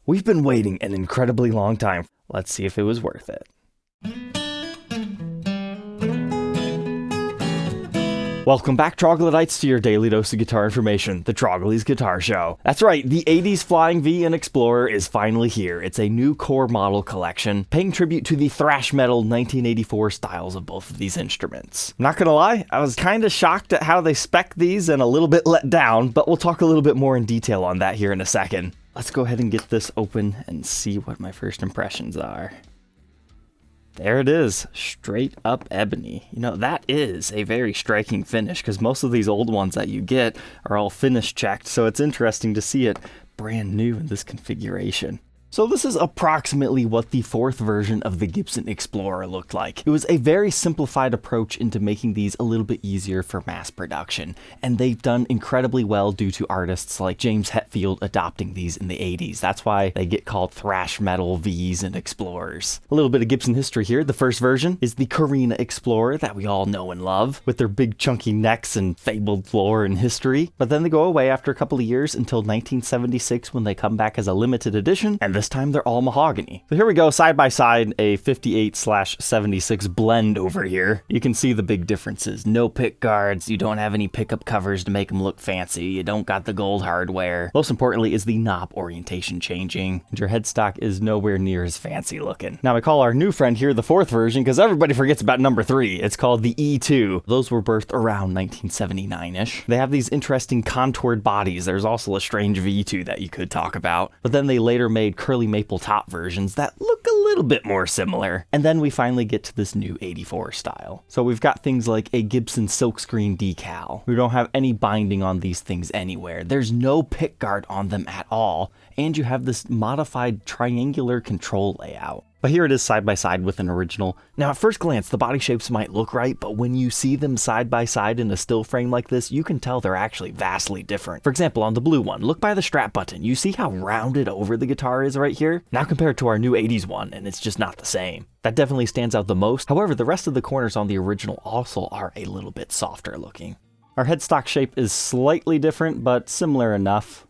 We've been waiting an incredibly long time. Let's see if it was worth it. Welcome back, troglodytes, to your daily dose of guitar information, the Trogly's Guitar Show. That's right, the 80s Flying V and Explorer is finally here. It's a new core model collection, paying tribute to the thrash metal 1984 styles of both of these instruments. I'm not gonna lie, I was kinda shocked at how they spec these and a little bit let down, but we'll talk a little bit more in detail on that here in a second. Let's go ahead and get this open and see what my first impressions are. There it is, straight up ebony. You know, that is a very striking finish because most of these old ones that you get are all finish checked, so it's interesting to see it brand new in this configuration. So this is approximately what the fourth version of the Gibson Explorer looked like. It was a very simplified approach into making these a little bit easier for mass production, and they've done incredibly well due to artists like James Hetfield adopting these in the 80s. That's why they get called thrash metal Vs and Explorers. A little bit of Gibson history here. The first version is the Carina Explorer that we all know and love, with their big chunky necks and fabled lore and history. But then they go away after a couple of years until 1976 when they come back as a limited edition, and this time they're all mahogany. So here we go, side by side, a 58/76 blend over here. You can see the big differences. No pick guards, you don't have any pickup covers to make them look fancy, you don't got the gold hardware. Most importantly is the knob orientation changing, and your headstock is nowhere near as fancy looking. Now I call our new friend here the fourth version because everybody forgets about number 3. It's called the E2. Those were birthed around 1979-ish. They have these interesting contoured bodies. There's also a strange V2 that you could talk about, but then they later made curly maple top versions that look a little bit more similar. And then we finally get to this new 84 style. So we've got things like a Gibson silkscreen decal. We don't have any binding on these things anywhere. There's no pick guard on them at all. And you have this modified triangular control layout. But here it is side by side with an original. Now at first glance, the body shapes might look right, but when you see them side by side in a still frame like this, you can tell they're actually vastly different. For example, on the blue one, look by the strap button. You see how rounded over the guitar is right here? Now compare it to our new 80s one, and it's just not the same. That definitely stands out the most. However, the rest of the corners on the original also are a little bit softer looking. Our headstock shape is slightly different, but similar enough.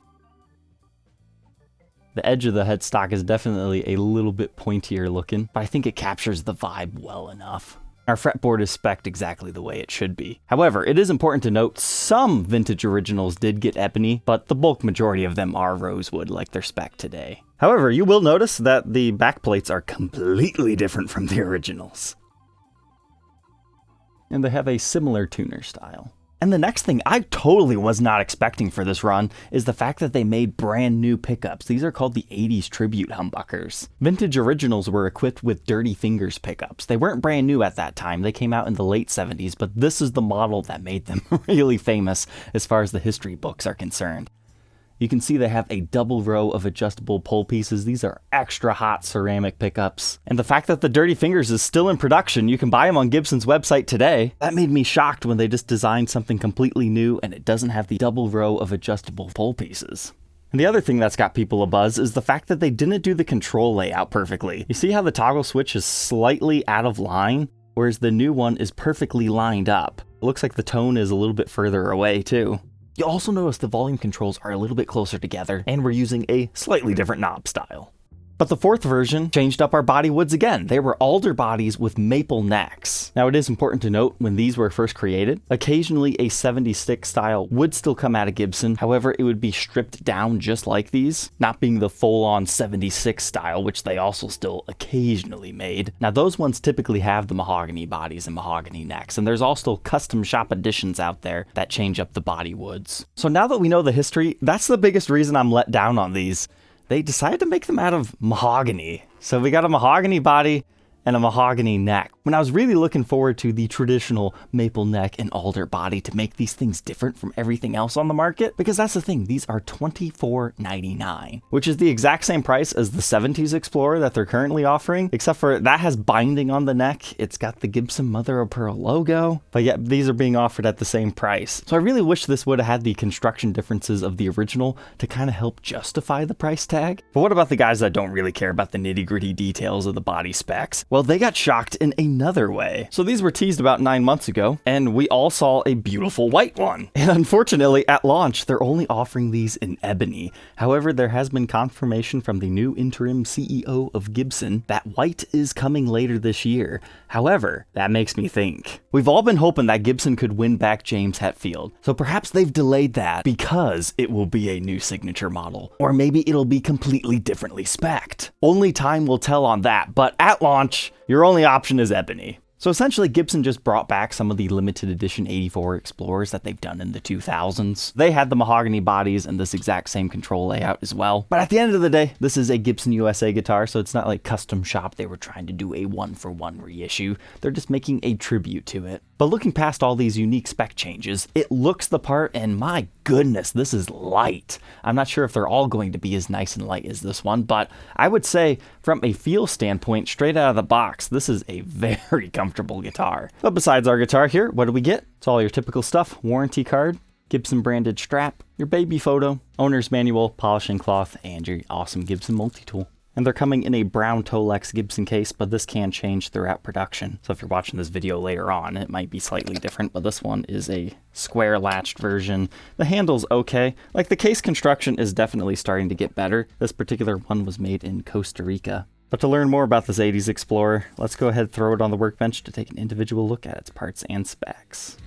The edge of the headstock is definitely a little bit pointier looking, but I think it captures the vibe well enough. Our fretboard is spec'd exactly the way it should be. However, it is important to note some vintage originals did get ebony, but the bulk majority of them are rosewood like they're spec'd today. However, you will notice that the backplates are completely different from the originals. And they have a similar tuner style. And the next thing I totally was not expecting for this run is the fact that they made brand new pickups. These are called the 80s Tribute Humbuckers. Vintage originals were equipped with Dirty Fingers pickups. They weren't brand new at that time. They came out in the late 70s, but this is the model that made them really famous as far as the history books are concerned. You can see they have a double row of adjustable pole pieces. These are extra hot ceramic pickups. And the fact that the Dirty Fingers is still in production, you can buy them on Gibson's website today. That made me shocked when they just designed something completely new and it doesn't have the double row of adjustable pole pieces. And the other thing that's got people abuzz is the fact that they didn't do the control layout perfectly. You see how the toggle switch is slightly out of line, whereas the new one is perfectly lined up. It looks like the tone is a little bit further away too. You'll also notice the volume controls are a little bit closer together, and we're using a slightly different knob style. But the fourth version changed up our body woods again. They were alder bodies with maple necks. Now it is important to note when these were first created, occasionally a 76 style would still come out of Gibson. However, it would be stripped down just like these, not being the full-on 76 style, which they also still occasionally made. Now those ones typically have the mahogany bodies and mahogany necks, and there's also custom shop editions out there that change up the body woods. So now that we know the history, that's the biggest reason I'm let down on these. They decided to make them out of mahogany. So we got a mahogany body and a mahogany neck. When I was really looking forward to the traditional maple neck and alder body to make these things different from everything else on the market, because that's the thing, these are $24.99, which is the exact same price as the 70s Explorer that they're currently offering, except for that has binding on the neck. It's got the Gibson mother of pearl logo, but yet these are being offered at the same price. So I really wish this would have had the construction differences of the original to kind of help justify the price tag. But what about the guys that don't really care about the nitty-gritty details of the body specs? Well, they got shocked in a another way. So these were teased about 9 months ago, and we all saw a beautiful white one. And unfortunately, at launch, they're only offering these in ebony. However, there has been confirmation from the new interim CEO of Gibson that white is coming later this year. However, that makes me think. We've all been hoping that Gibson could win back James Hetfield, so perhaps they've delayed that because it will be a new signature model. Or maybe it'll be completely differently spec'd. Only time will tell on that, but at launch, your only option is ebony. So essentially, Gibson just brought back some of the limited edition 84 Explorers that they've done in the 2000s. They had the mahogany bodies and this exact same control layout as well. But at the end of the day, this is a Gibson USA guitar, so it's not like custom shop they were trying to do a one-for-one reissue. They're just making a tribute to it. But looking past all these unique spec changes, it looks the part, and my goodness, this is light. I'm not sure if they're all going to be as nice and light as this one, but I would say from a feel standpoint, straight out of the box, this is a very comfortable guitar. But besides our guitar here, what do we get? It's all your typical stuff: warranty card, Gibson branded strap, your baby photo, owner's manual, polishing cloth, and your awesome Gibson multi-tool. And they're coming in a brown Tolex Gibson case, but this can change throughout production. So if you're watching this video later on, it might be slightly different, but this one is a square latched version. The handle's okay. Like, the case construction is definitely starting to get better. This particular one was made in Costa Rica. But to learn more about this 80s Explorer, let's go ahead and throw it on the workbench to take an individual look at its parts and specs.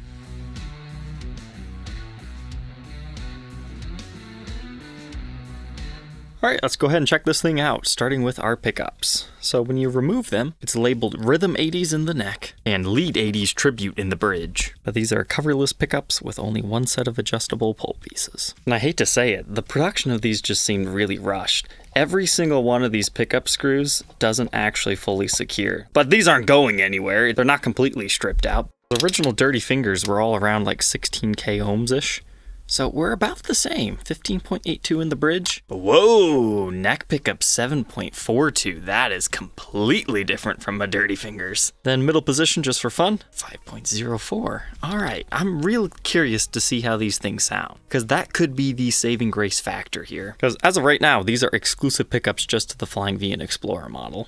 Alright, let's go ahead and check this thing out, starting with our pickups. So when you remove them, it's labeled Rhythm 80s in the neck and Lead 80s Tribute in the bridge. But these are coverless pickups with only one set of adjustable pull pieces. And I hate to say it, the production of these just seemed really rushed. Every single one of these pickup screws doesn't actually fully secure. But these aren't going anywhere, they're not completely stripped out. The original Dirty Fingers were all around like 16k ohms-ish. So we're about the same, 15.82 in the bridge. Whoa, neck pickup 7.42. That is completely different from my Dirty Fingers. Then middle position, just for fun, 5.04. All right, I'm real curious to see how these things sound, because that could be the saving grace factor here. Because as of right now, these are exclusive pickups just to the Flying V and Explorer model.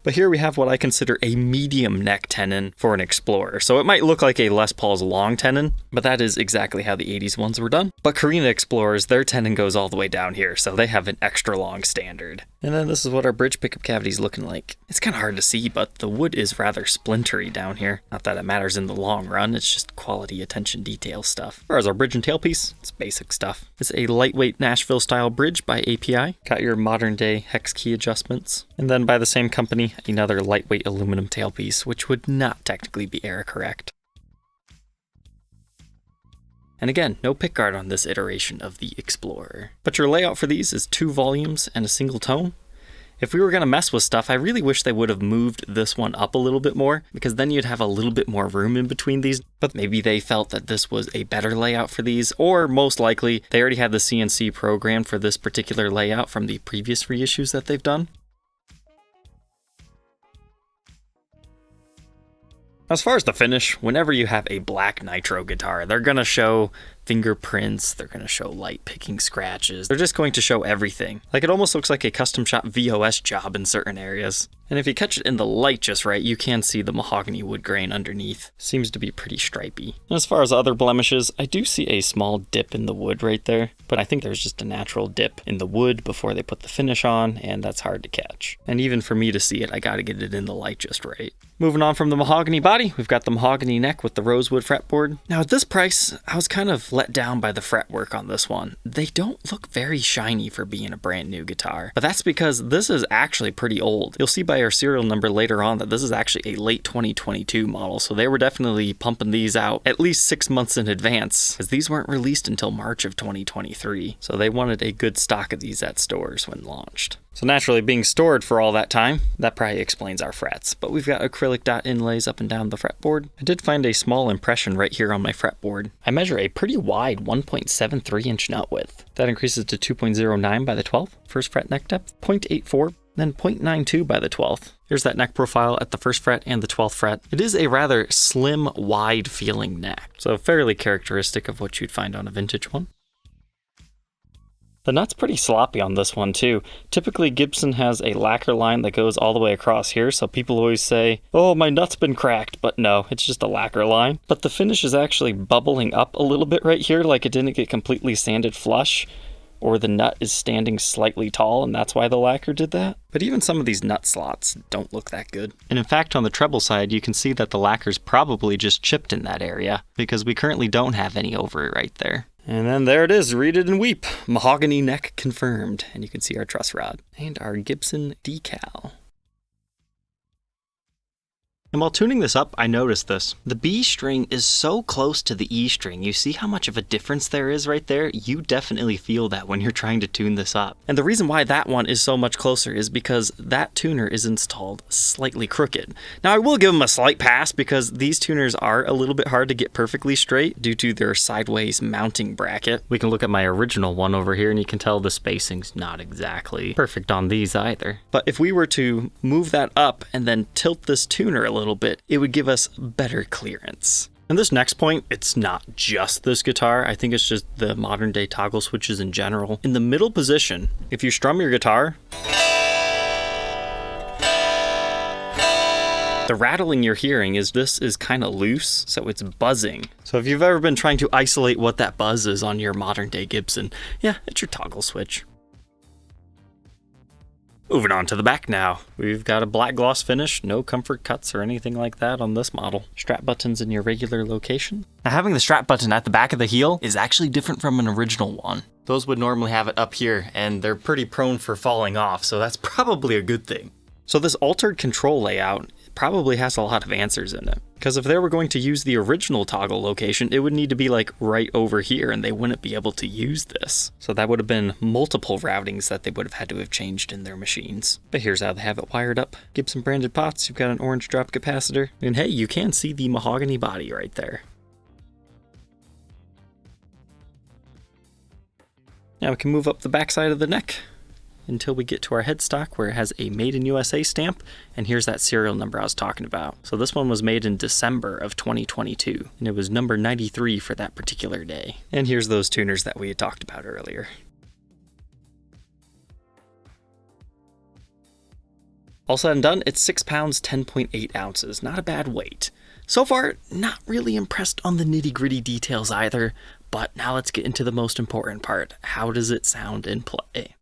But here we have what I consider a medium neck tenon for an Explorer. So it might look like a Les Paul's long tenon, but that is exactly how the 80s ones were done. But Carina Explorers, their tenon goes all the way down here, so they have an extra long standard. And then this is what our bridge pickup cavity is looking like. It's kind of hard to see, but the wood is rather splintery down here. Not that it matters in the long run, it's just quality attention detail stuff. Whereas our bridge and tailpiece, it's basic stuff. It's a lightweight Nashville style bridge by API. Got your modern day hex key adjustments. And then by the same company, another lightweight aluminum tailpiece, which would not technically be error correct. And again, no pickguard on this iteration of the Explorer. But your layout for these is 2 volumes and a single tone. If we were going to mess with stuff, I really wish they would have moved this one up a little bit more, because then you'd have a little bit more room in between these. But maybe they felt that this was a better layout for these, or most likely they already had the CNC programmed for this particular layout from the previous reissues that they've done. As far as the finish, whenever you have a black nitro guitar, they're going to show fingerprints, they're going to show light picking scratches, they're just going to show everything. Like, it almost looks like a custom shop VOS job in certain areas. And if you catch it in the light just right, you can see the mahogany wood grain underneath. Seems to be pretty stripey. And as far as other blemishes, I do see a small dip in the wood right there, but I think there's just a natural dip in the wood before they put the finish on, and that's hard to catch. And even for me to see it, I gotta get it in the light just right. Moving on from the mahogany body, we've got the mahogany neck with the rosewood fretboard. Now at this price, I was kind of let down by the fretwork on this one. They don't look very shiny for being a brand new guitar, but that's because this is actually pretty old. You'll see by our serial number later on that this is actually a late 2022 model, so they were definitely pumping these out at least 6 months in advance, because these weren't released until March of 2023. So they wanted a good stock of these at stores when launched. So naturally, being stored for all that time, that probably explains our frets. But we've got acrylic dot inlays up and down the fretboard. I did find a small impression right here on my fretboard. I measure a pretty wide 1.73 inch nut width. That increases to 2.09 by the 12th, first fret neck depth, 0.84, then 0.92 by the 12th. Here's that neck profile at the first fret and the 12th fret. It is a rather slim, wide feeling neck, so fairly characteristic of what you'd find on a vintage one. The nut's pretty sloppy on this one too. Typically Gibson has a lacquer line that goes all the way across here, so people always say, oh, my nut's been cracked, but no, it's just a lacquer line. But the finish is actually bubbling up a little bit right here, like it didn't get completely sanded flush, or the nut is standing slightly tall and that's why the lacquer did that. But even some of these nut slots don't look that good. And in fact, on the treble side, you can see that the lacquer's probably just chipped in that area, because we currently don't have any over it right there. And then there it is, read it and weep. Mahogany neck confirmed. And you can see our truss rod and our Gibson decal. And while tuning this up, I noticed this. The B string is so close to the E string. You see how much of a difference there is right there? You definitely feel that when you're trying to tune this up. And the reason why that one is so much closer is because that tuner is installed slightly crooked. Now I will give them a slight pass because these tuners are a little bit hard to get perfectly straight due to their sideways mounting bracket. We can look at my original one over here and you can tell the spacing's not exactly perfect on these either. But if we were to move that up and then tilt this tuner a little bit, it would give us better clearance. And this next point, it's not just this guitar. I think it's just the modern day toggle switches in general. In the middle position, if you strum your guitar, the rattling you're hearing is this is kind of loose, so it's buzzing. So if you've ever been trying to isolate what that buzz is on your modern day Gibson, yeah, it's your toggle switch. Moving on to the back now. We've got a black gloss finish, no comfort cuts or anything like that on this model. Strap buttons in your regular location. Now having the strap button at the back of the heel is actually different from an original one. Those would normally have it up here and they're pretty prone for falling off, so that's probably a good thing. So this altered control layout probably has a lot of answers in it. Because if they were going to use the original toggle location, it would need to be like right over here and they wouldn't be able to use this. So that would have been multiple routings that they would have had to have changed in their machines. But here's how they have it wired up. Gibson branded pots, you've got an orange drop capacitor, and hey, you can see the mahogany body right there. Now we can move up the back side of the neck until we get to our headstock where it has a Made in USA stamp, and here's that serial number I was talking about. So this one was made in December of 2022, and it was number 93 for that particular day. And here's those tuners that we had talked about earlier. All said and done, it's 6 pounds, 10.8 ounces. Not a bad weight. So far, not really impressed on the nitty-gritty details either, but now let's get into the most important part. How does it sound in play?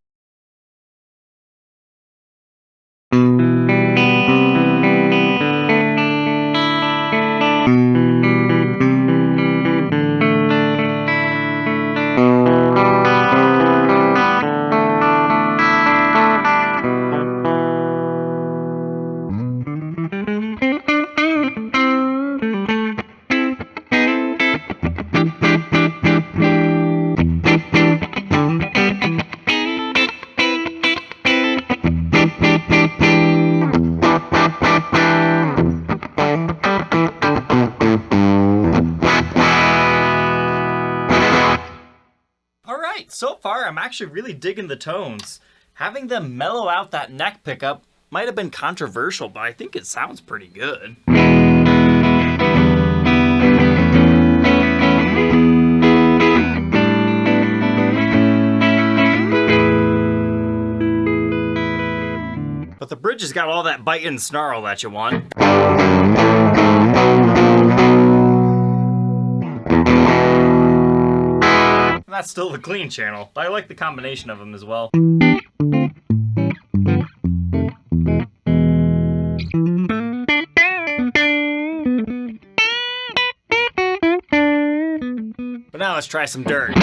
So far, I'm actually really digging the tones. Having them mellow out that neck pickup might have been controversial, but I think it sounds pretty good. But the bridge has got all that bite and snarl that you want. That's still the clean channel, but I like the combination of them as well. But now let's try some dirt.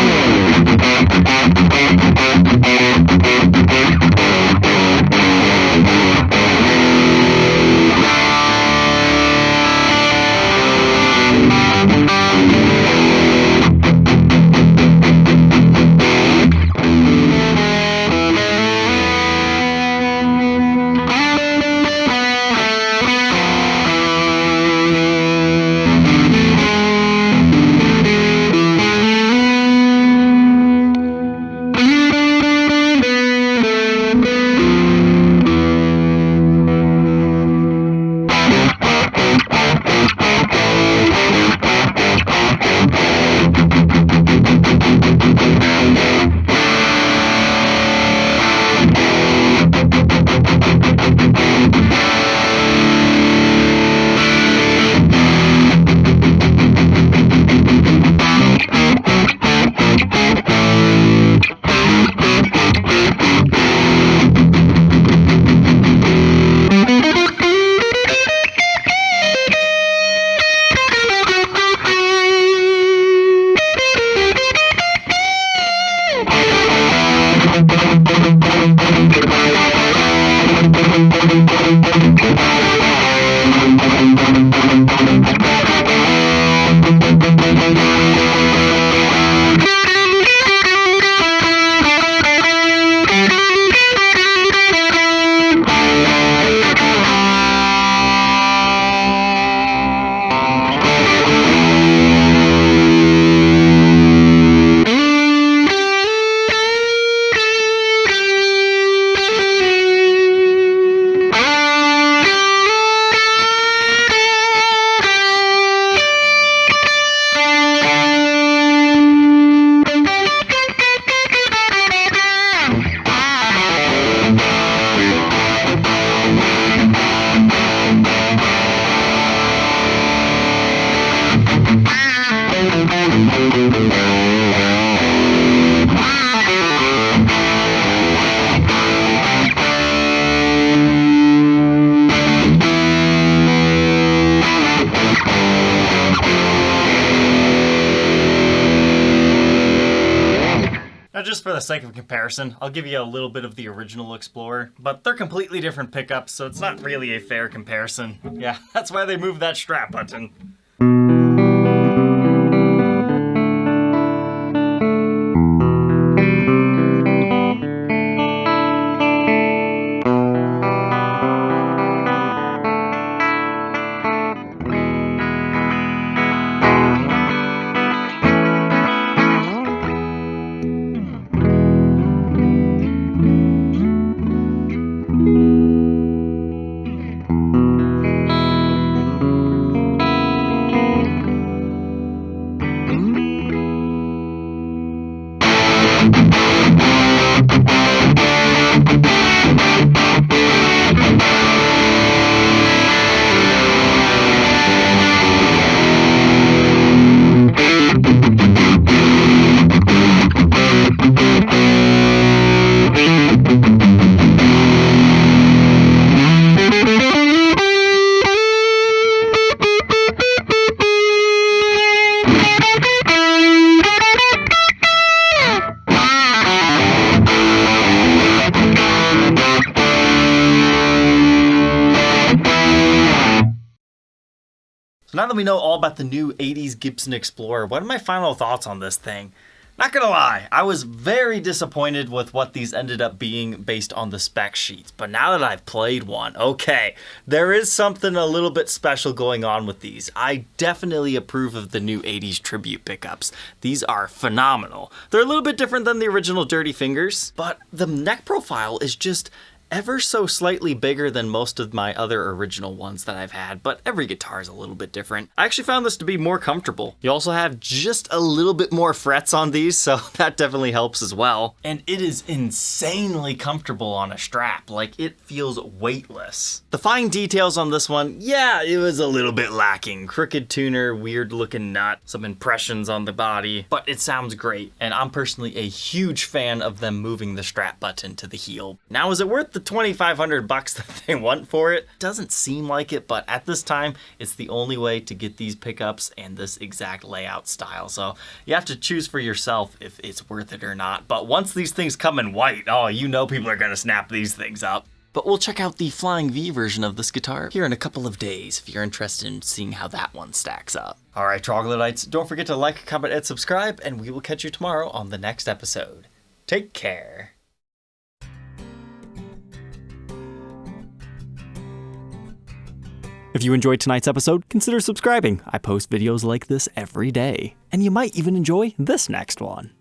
sake of comparison, I'll give you a little bit of the original Explorer, but they're completely different pickups, so it's not really a fair comparison. Yeah, that's why they moved that strap button. Now that we know all about the new 80s Gibson Explorer, what are my final thoughts on this thing? Not gonna lie, I was very disappointed with what these ended up being based on the spec sheets, but now that I've played one, okay, there is something a little bit special going on with these. I definitely approve of the new 80s Tribute pickups. These are phenomenal. They're a little bit different than the original Dirty Fingers, but the neck profile is just ever so slightly bigger than most of my other original ones that I've had, but every guitar is a little bit different. I actually found this to be more comfortable. You also have just a little bit more frets on these, so that definitely helps as well. And it is insanely comfortable on a strap, like it feels weightless. The fine details on this one, yeah, it was a little bit lacking. Crooked tuner, weird looking nut, some impressions on the body, but it sounds great. And I'm personally a huge fan of them moving the strap button to the heel. Now, is it worth the $2,500 that they want for it? Doesn't seem like it, but at this time, it's the only way to get these pickups and this exact layout style. So you have to choose for yourself if it's worth it or not. But once these things come in white, oh, you know people are gonna snap these things up. But we'll check out the Flying V version of this guitar here in a couple of days if you're interested in seeing how that one stacks up. All right, troglodytes, don't forget to like, comment, and subscribe, and we will catch you tomorrow on the next episode. Take care. If you enjoyed tonight's episode, consider subscribing. I post videos like this every day. And you might even enjoy this next one.